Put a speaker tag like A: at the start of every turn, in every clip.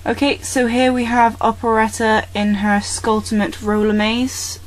A: Okay, so here we have Operetta in her Skultimate roller maze.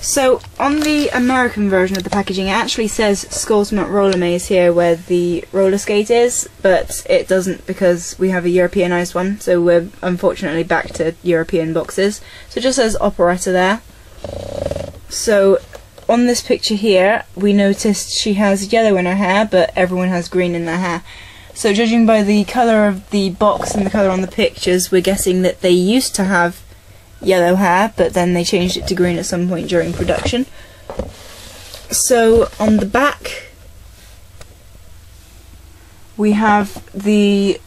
A: So on the American version of the packaging it actually says Skultimate roller maze here where the roller skate is, but it doesn't because we have a Europeanized one, so we're unfortunately back to European boxes. So it just says Operetta there. So on this picture here we noticed she has yellow in her hair, but everyone has green in their hair. So judging by the colour of the box and the colour on the pictures, we're guessing that they used to have yellow hair, but then they changed it to green at some point during production. So on the back we have the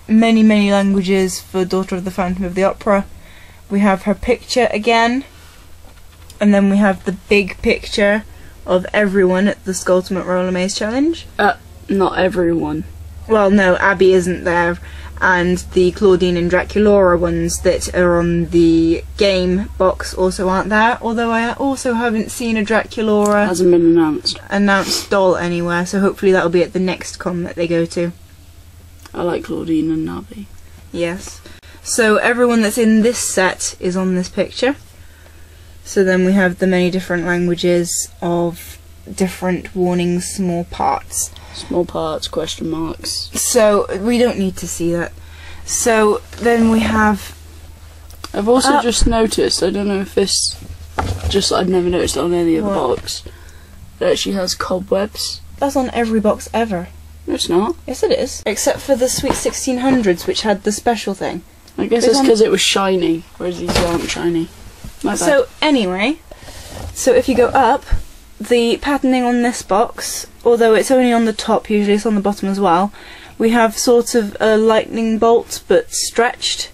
A: many languages for Daughter of the Phantom of the Opera. We have her picture again, and then we have the big picture of everyone at the Skultimate Roller Maze Challenge.
B: Not everyone.
A: Well, no, Abby isn't there, and the Claudine and Draculaura ones that are on the game box also aren't there, although I also haven't seen a Draculaura
B: Hasn't been
A: announced doll anywhere, so hopefully that'll be at the next con that they go to.
B: I like Claudine and Abby.
A: Yes. So everyone that's in this set is on this picture. So then we have the many different languages of different warnings, small parts.
B: Small parts, question marks.
A: So we don't need to see that. So then we have...
B: I've also just noticed, I don't know if this, just I've never noticed on any other box, that she has cobwebs.
A: That's on every box ever.
B: No, it's not.
A: Yes it is. Except for the Sweet 1600s, which had the special thing.
B: I guess it's because it was shiny, whereas these aren't shiny. My bad.
A: So anyway, so if you go up, the patterning on this box, although it's only on the top, usually it's on the bottom as well, we have sort of a lightning bolt but stretched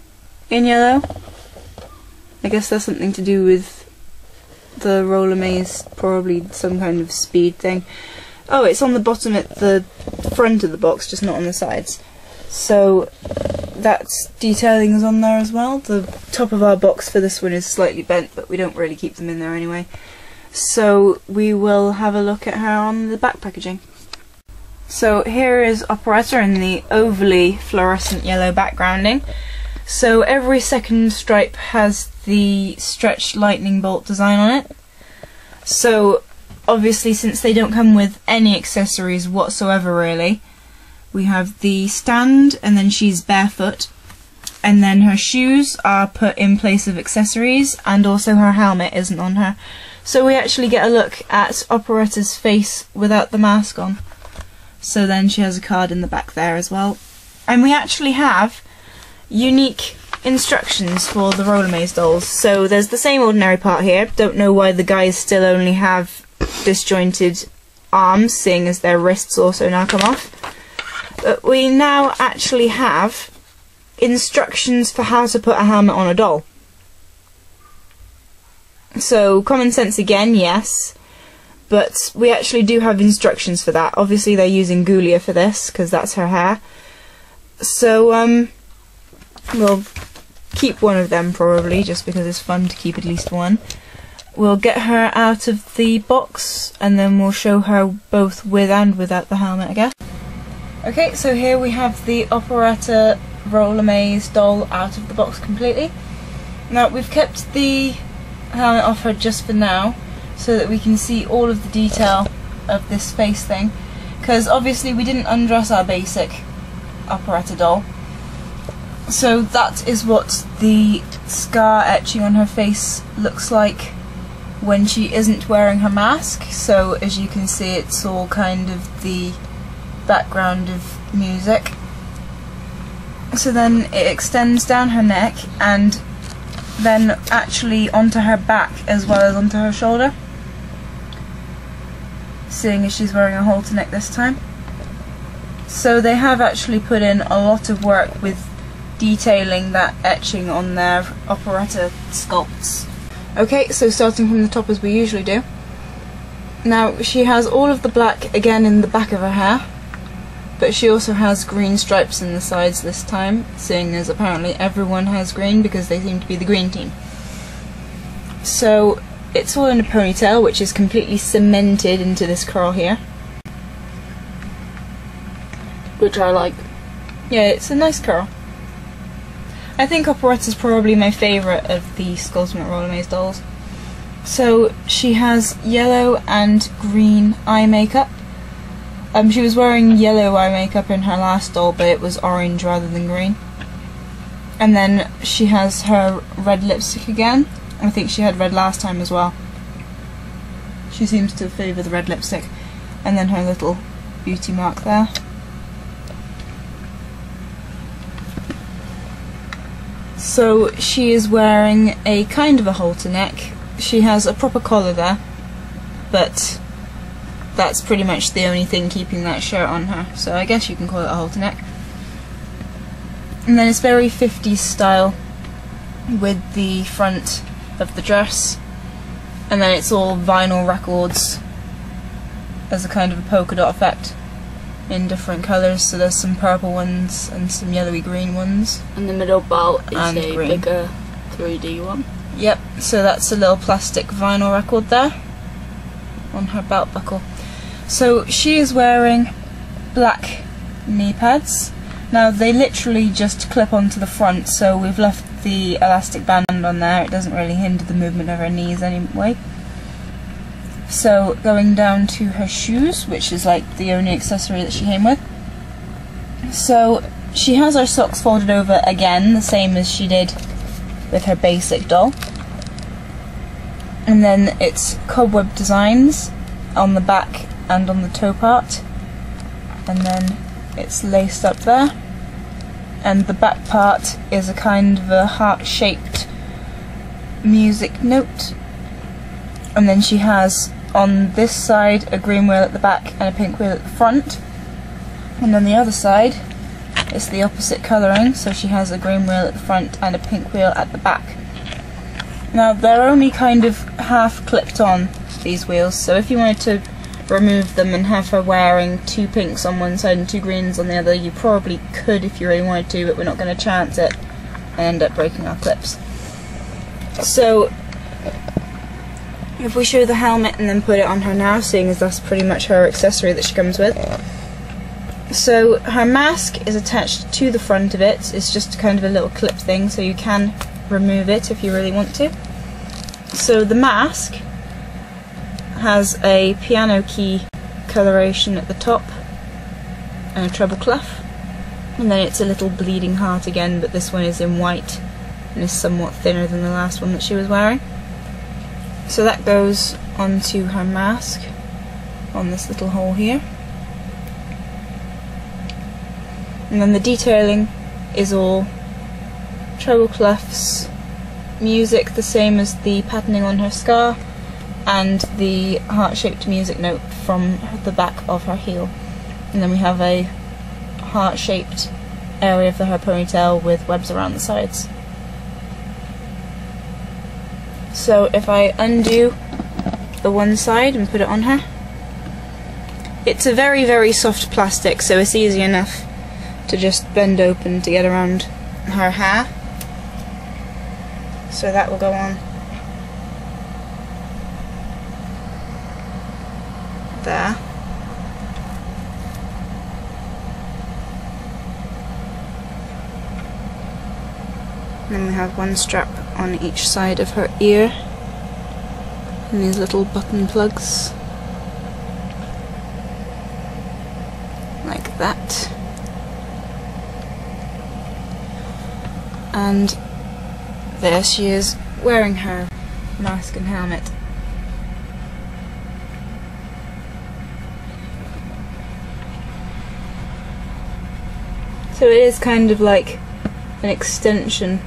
A: in yellow. I guess that's something to do with the roller maze, probably some kind of speed thing. Oh, it's on the bottom at the front of the box, just not on the sides. So that's detailing is on there as well. The top of our box for this one is slightly bent, but we don't really keep them in there anyway. So we will have a look at her on the back packaging. So here is Operetta in the overly fluorescent yellow backgrounding. So every second stripe has the stretched lightning bolt design on it. So obviously, since they don't come with any accessories whatsoever really, we have the stand, and then she's barefoot, and then her shoes are put in place of accessories, and also her helmet isn't on her. So we actually get a look at Operetta's face without the mask on. So then she has a card in the back there as well. And we actually have unique instructions for the roller maze dolls. So there's the same ordinary part here. Don't know why the guys still only have disjointed arms, seeing as their wrists also now come off. But we now actually have instructions for how to put a helmet on a doll. So, common sense again, yes, but we actually do have instructions for that. Obviously they're using Gulia for this, because that's her hair. So, we'll keep one of them probably, just because it's fun to keep at least one. We'll get her out of the box, and then we'll show her both with and without the helmet, I guess. Okay, so here we have the Operetta roller maze doll out of the box completely. Now, we've kept the helmet off her just for now, so that we can see all of the detail of this face thing, because obviously we didn't undress our basic Operetta doll. So that is what the scar etching on her face looks like when she isn't wearing her mask. So as you can see, it's all kind of the background of music. So then it extends down her neck and then actually onto her back as well as onto her shoulder, seeing as she's wearing a halter neck this time. So they have actually put in a lot of work with detailing that etching on their Operetta sculpts. Okay, so starting from the top as we usually do. Now she has all of the black again in the back of her hair, but she also has green stripes in the sides this time, seeing as apparently everyone has green because they seem to be the green team. So it's all in a ponytail, which is completely cemented into this curl here.
B: Which I like.
A: Yeah, it's a nice curl. I think Operetta's probably my favourite of the Skultimate Roller Maze dolls. So she has yellow and green eye makeup. She was wearing yellow eye makeup in her last doll, but it was orange rather than green. And then she has her red lipstick again. I think she had red last time as well. She seems to favour the red lipstick. And then her little beauty mark there. So she is wearing a kind of a halter neck. She has a proper collar there, but that's pretty much the only thing keeping that shirt on her, so I guess you can call it a halter neck. And then it's very 50s style with the front of the dress, and then it's all vinyl records as a kind of a polka dot effect in different colours, so there's some purple ones and some yellowy green ones.
B: And the middle belt is
A: and
B: a
A: green.
B: bigger 3D one.
A: Yep, so that's a little plastic vinyl record there on her belt buckle. So she is wearing black knee pads. Now they literally just clip onto the front, so we've left the elastic band on there. It doesn't really hinder the movement of her knees anyway. So going down to her shoes, which is like the only accessory that she came with. So she has her socks folded over again, the same as she did with her basic doll. And then it's cobweb designs on the back and on the toe part. And then it's laced up there. And the back part is a kind of a heart-shaped music note. And then she has on this side a green wheel at the back and a pink wheel at the front. And on the other side it's the opposite colouring, so she has a green wheel at the front and a pink wheel at the back. Now they're only kind of half clipped on, these wheels, so if you wanted to remove them and have her wearing 2 pinks on one side and 2 greens on the other, you probably could if you really wanted to, but we're not going to chance it and end up breaking our clips. So if we show the helmet and then put it on her now, seeing as that's pretty much her accessory that she comes with. So her mask is attached to the front of it. It's just kind of a little clip thing, so you can remove it if you really want to. So the mask has a piano key coloration at the top and a treble clef, and then it's a little bleeding heart again, but this one is in white and is somewhat thinner than the last one that she was wearing. So that goes onto her mask on this little hole here. And then the detailing is all treble clefs, music the same as the patterning on her scar, and the heart-shaped music note from the back of her heel. And then we have a heart-shaped area of her ponytail with webs around the sides. So if I undo the one side and put it on her, it's a very, very soft plastic, so it's easy enough to just bend open to get around her hair. So that will go on there. And then we have one strap on each side of her ear, and these little button plugs, like that. And there she is, wearing her mask and helmet. So it is kind of like an extension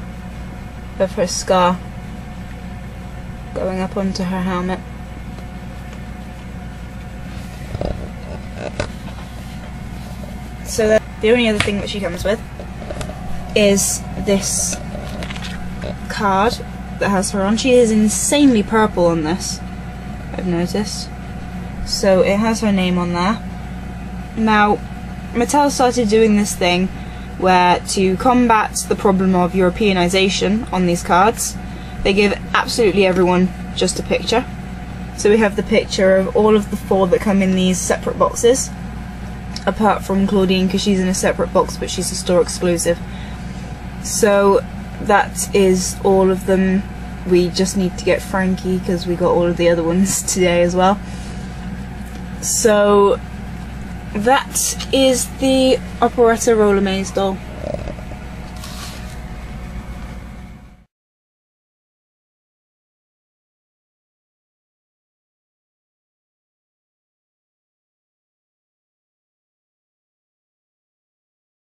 A: of her scar going up onto her helmet. So the only other thing that she comes with is this card that has her on. She is insanely purple on this, I've noticed. So it has her name on there. Now, Mattel started doing this thing where, to combat the problem of Europeanization on these cards, they give absolutely everyone just a picture. So we have the picture of all of the 4 that come in these separate boxes, apart from Claudine because she's in a separate box but she's a store exclusive. So that is all of them. We just need to get Frankie because we got all of the other ones today as well. So that is the Operetta Roller Maze doll.